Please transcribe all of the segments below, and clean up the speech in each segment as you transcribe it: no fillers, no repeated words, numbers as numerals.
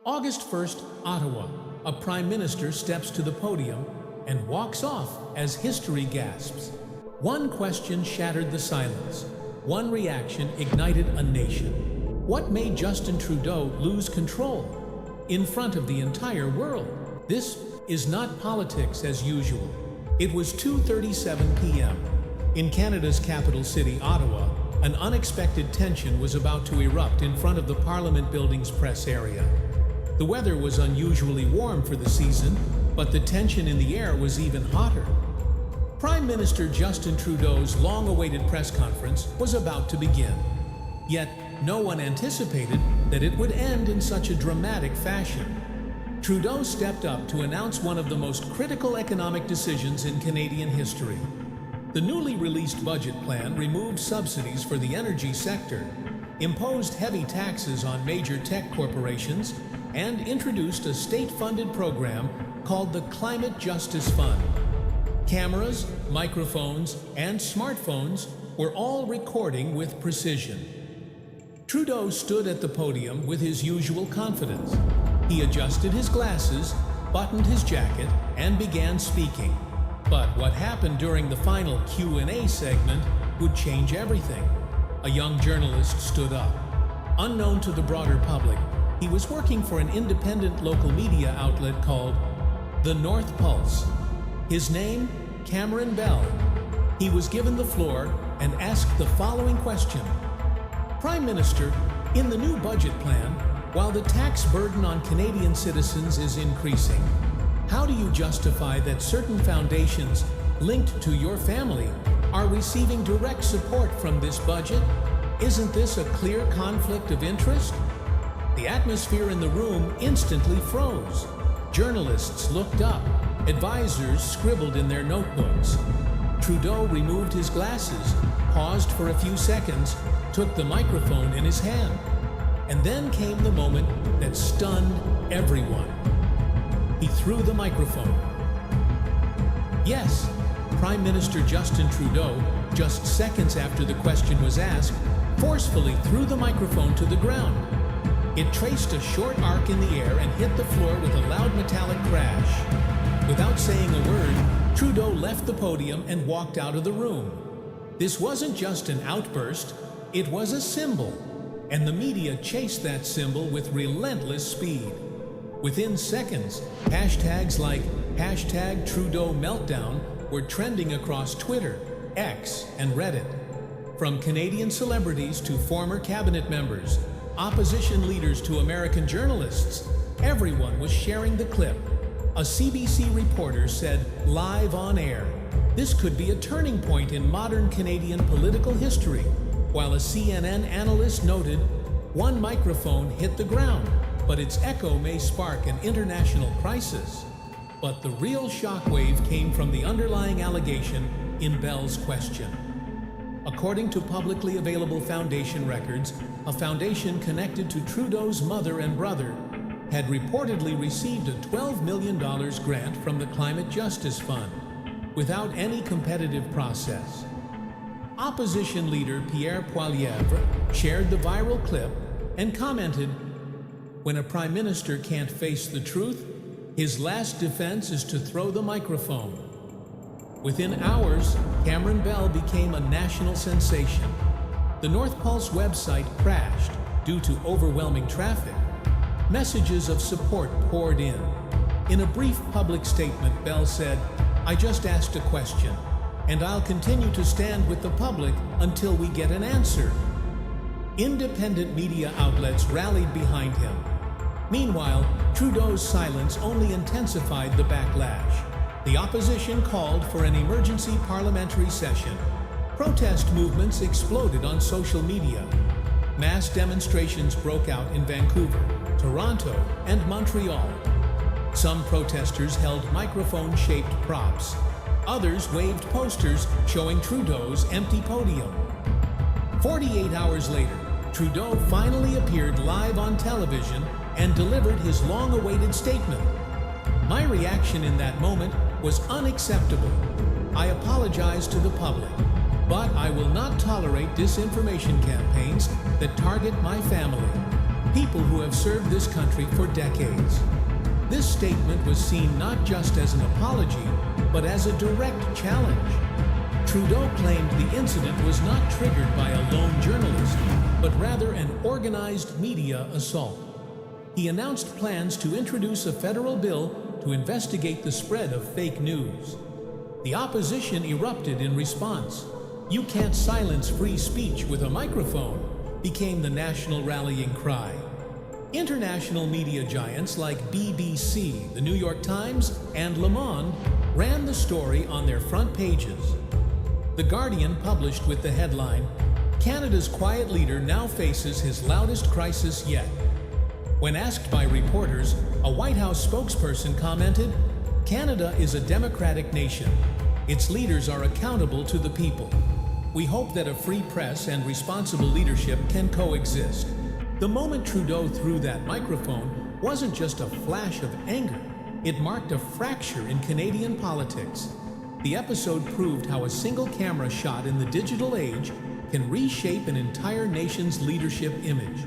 August 1st, Ottawa. A prime minister steps to the podium and walks off as history gasps. One question shattered the silence. One reaction ignited a nation. What made Justin Trudeau lose control in front of the entire world? This is not politics as usual. It was 2:37 p.m. In Canada's capital city, Ottawa. An unexpected tension was about to erupt in front of the Parliament building's press area. The weather was unusually warm for the season, but the tension in the air was even hotter. Prime Minister Justin Trudeau's long-awaited press conference was about to begin. Yet, no one anticipated that it would end in such a dramatic fashion. Trudeau stepped up to announce one of the most critical economic decisions in Canadian history. The newly released budget plan removed subsidies for the energy sector, imposed heavy taxes on major tech corporations, and introduced a state-funded program called the Climate Justice Fund. Cameras, microphones, and smartphones were all recording with precision. Trudeau stood at the podium with his usual confidence. He adjusted his glasses, buttoned his jacket, and began speaking. But what happened during the final Q&A segment would change everything. A young journalist stood up. Unknown to the broader public, he was working for an independent local media outlet called The North Pulse. His name, Cameron Bell. He was given the floor and asked the following question. Prime Minister, in the new budget plan, while the tax burden on Canadian citizens is increasing, how do you justify that certain foundations linked to your family are receiving direct support from this budget? Isn't this a clear conflict of interest? The atmosphere in the room instantly froze. Journalists looked up. Advisors scribbled in their notebooks. Trudeau removed his glasses, paused for a few seconds, took the microphone in his hand. And then came the moment that stunned everyone. He threw the microphone. Yes, Prime Minister Justin Trudeau, just seconds after the question was asked, forcefully threw the microphone to the ground. It traced a short arc in the air and hit the floor with a loud metallic crash. Without saying a word, Trudeau left the podium and walked out of the room. This wasn't just an outburst, it was a symbol, and the media chased that symbol with relentless speed. Within seconds, hashtags like #TrudeauMeltdown were trending across Twitter, X, and Reddit. From Canadian celebrities to former cabinet members, opposition leaders to American journalists, everyone was sharing the clip. A CBC reporter said, live on air, this could be a turning point in modern Canadian political history, while a CNN analyst noted, one microphone hit the ground, but its echo may spark an international crisis. But the real shockwave came from the underlying allegation in Bell's question. According to publicly available foundation records, a foundation connected to Trudeau's mother and brother had reportedly received a $12 million grant from the Climate Justice Fund, without any competitive process. Opposition leader Pierre Poilievre shared the viral clip and commented, when a prime minister can't face the truth, his last defense is to throw the microphone. Within hours, Cameron Bell became a national sensation. The North Pulse website crashed due to overwhelming traffic. Messages of support poured in. In a brief public statement, Bell said, I just asked a question, and I'll continue to stand with the public until we get an answer. Independent media outlets rallied behind him. Meanwhile, Trudeau's silence only intensified the backlash. The opposition called for an emergency parliamentary session. Protest movements exploded on social media. Mass demonstrations broke out in Vancouver, Toronto, and Montreal. Some protesters held microphone-shaped props. Others waved posters showing Trudeau's empty podium. 48 hours later, Trudeau finally appeared live on television and delivered his long-awaited statement. My reaction in that moment was unacceptable. I apologize to the public, but I will not tolerate disinformation campaigns that target my family. people who have served this country for decades. This statement was seen not just as an apology, but as a direct challenge. Trudeau claimed the incident was not triggered by a lone journalist, but rather an organized media assault. He announced plans to introduce a federal bill to investigate the spread of fake news. The opposition erupted in response. "You can't silence free speech with a microphone," became the national rallying cry. International media giants like BBC, the New York Times, and Le Monde ran the story on their front pages. The Guardian published with the headline, "Canada's quiet leader now faces his loudest crisis yet." When asked by reporters, a White House spokesperson commented, "Canada is a democratic nation. Its leaders are accountable to the people. We hope that a free press and responsible leadership can coexist." The moment Trudeau threw that microphone wasn't just a flash of anger. It marked a fracture in Canadian politics. The episode proved how a single camera shot in the digital age can reshape an entire nation's leadership image.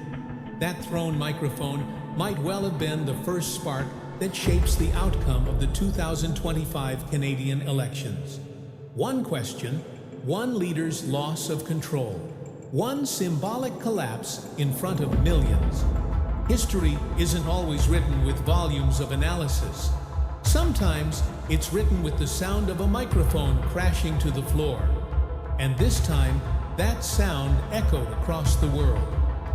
That thrown microphone might well have been the first spark that shapes the outcome of the 2025 Canadian elections. One question, one leader's loss of control, one symbolic collapse in front of millions. History isn't always written with volumes of analysis. Sometimes it's written with the sound of a microphone crashing to the floor. And this time, that sound echoed across the world.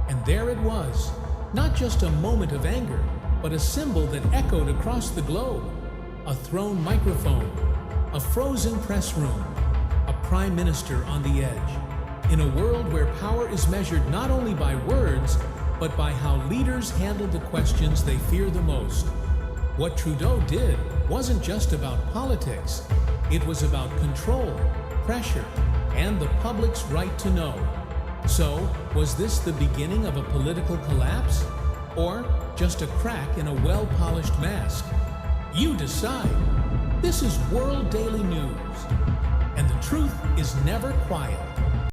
And there it was, not just a moment of anger, but a symbol that echoed across the globe. A thrown microphone, a frozen press room, a prime minister on the edge. In a world where power is measured not only by words, but by how leaders handle the questions they fear the most. What Trudeau did wasn't just about politics. It was about control, pressure, and the public's right to know. So, was this the beginning of a political collapse? Or just a crack in a well-polished mask? You decide. This is World Daily News, and the truth is never quiet.